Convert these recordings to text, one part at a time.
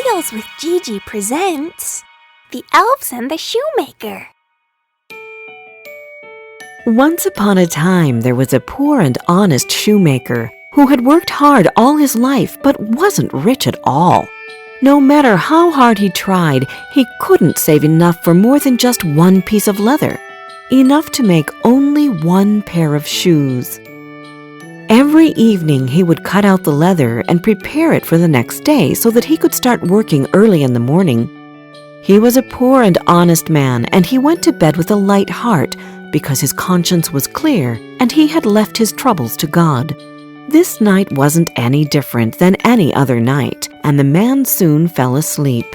Tales with GiGi presents The Elves and the Shoemaker. Once upon a time, there was a poor and honest shoemaker who had worked hard all his life but wasn't rich at all. No matter how hard he tried, he couldn't save enough for more than just one piece of leather, enough to make only one pair of shoes. Every evening he would cut out the leather and prepare it for the next day so that he could start working early in the morning. He was a poor and honest man, and he went to bed with a light heart because his conscience was clear and he had left his troubles to God. This night wasn't any different than any other night, and the man soon fell asleep.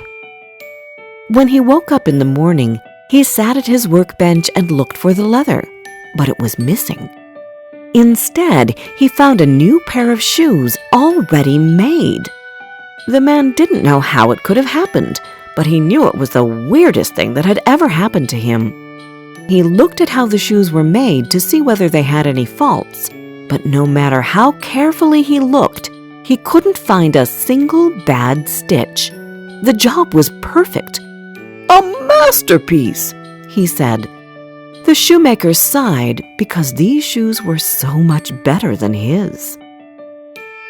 When he woke up in the morning, he sat at his workbench and looked for the leather, but it was missing. Instead, he found a new pair of shoes already made. The man didn't know how it could have happened, but he knew it was the weirdest thing that had ever happened to him. He looked at how the shoes were made to see whether they had any faults, but no matter how carefully he looked, he couldn't find a single bad stitch. The job was perfect. "A masterpiece," he said. The shoemaker sighed because these shoes were so much better than his.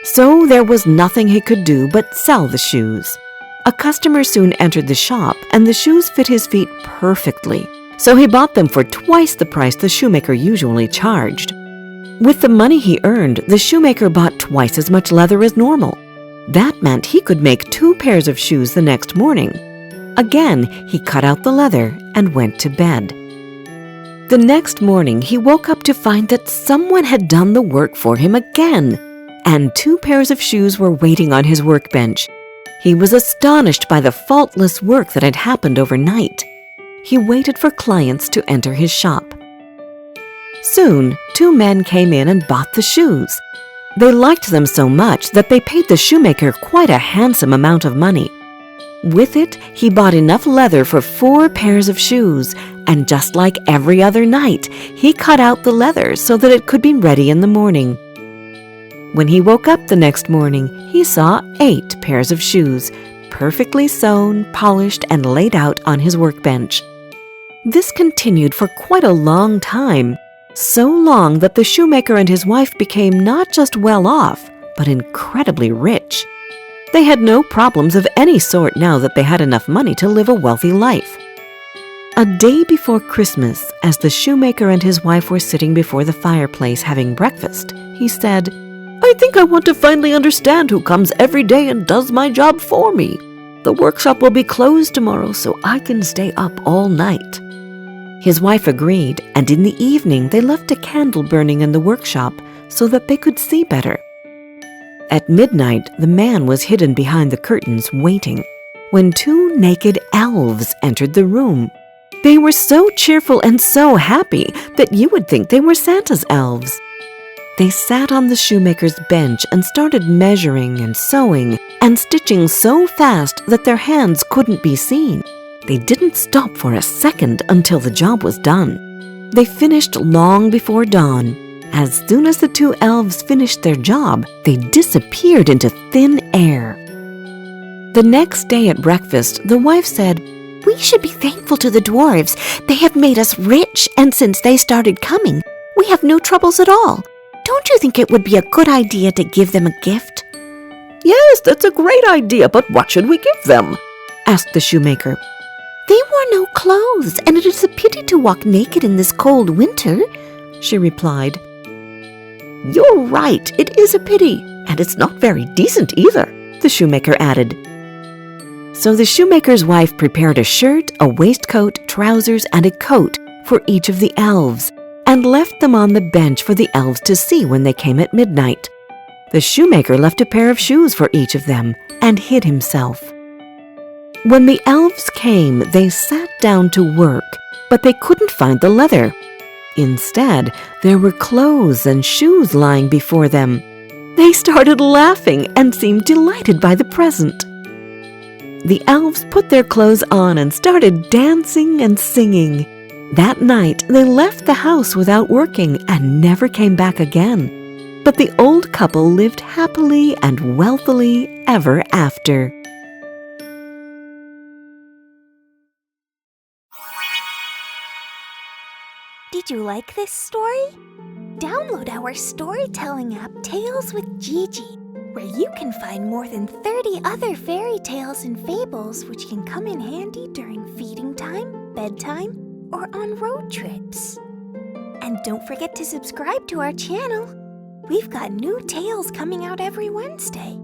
So there was nothing he could do but sell the shoes. A customer soon entered the shop, and the shoes fit his feet perfectly, so he bought them for twice the price the shoemaker usually charged. With the money he earned, the shoemaker bought twice as much leather as normal. That meant he could make 2 pairs of shoes the next morning. Again, he cut out the leather and went to bed. The next morning, he woke up to find that someone had done the work for him again, and 2 pairs of shoes were waiting on his workbench. He was astonished by the faultless work that had happened overnight. He waited for clients to enter his shop. Soon, 2 men came in and bought the shoes. They liked them so much that they paid the shoemaker quite a handsome amount of money. With it, he bought enough leather for 4 pairs of shoes, and just like every other night, he cut out the leather so that it could be ready in the morning. When he woke up the next morning, he saw 8 pairs of shoes, perfectly sewn, polished, and laid out on his workbench. This continued for quite a long time, so long that the shoemaker and his wife became not just well off, but incredibly rich. They had no problems of any sort now that they had enough money to live a wealthy life. A day before Christmas, as the shoemaker and his wife were sitting before the fireplace having breakfast, he said, "I think I want to finally understand who comes every day and does my job for me. The workshop will be closed tomorrow, so I can stay up all night." His wife agreed, and in the evening they left a candle burning in the workshop so that they could see better. At midnight, the man was hidden behind the curtains waiting, when 2 naked elves entered the room. They were so cheerful and so happy that you would think they were Santa's elves. They sat on the shoemaker's bench and started measuring and sewing and stitching so fast that their hands couldn't be seen. They didn't stop for a second until the job was done. They finished long before dawn. As soon as the 2 elves finished their job, they disappeared into thin air. The next day at breakfast, the wife said, "We should be thankful to the dwarves. They have made us rich, and since they started coming, we have no troubles at all. Don't you think it would be a good idea to give them a gift?" "Yes, that's a great idea, but what should we give them?" asked the shoemaker. "They wore no clothes, and it is a pity to walk naked in this cold winter," she replied. "You're right, it is a pity, and it's not very decent either," the shoemaker added. So the shoemaker's wife prepared a shirt, a waistcoat, trousers, and a coat for each of the elves, and left them on the bench for the elves to see when they came at midnight. The shoemaker left a pair of shoes for each of them and hid himself. When the elves came, they sat down to work, but they couldn't find the leather. Instead, there were clothes and shoes lying before them. They started laughing and seemed delighted by the present. The elves put their clothes on and started dancing and singing. That night, they left the house without working and never came back again. But the old couple lived happily and wealthily ever after. Did you like this story? Download our storytelling app, Tales with GiGi, where you can find more than 30 other fairy tales and fables which can come in handy during feeding time, bedtime, or on road trips. And don't forget to subscribe to our channel. We've got new tales coming out every Wednesday.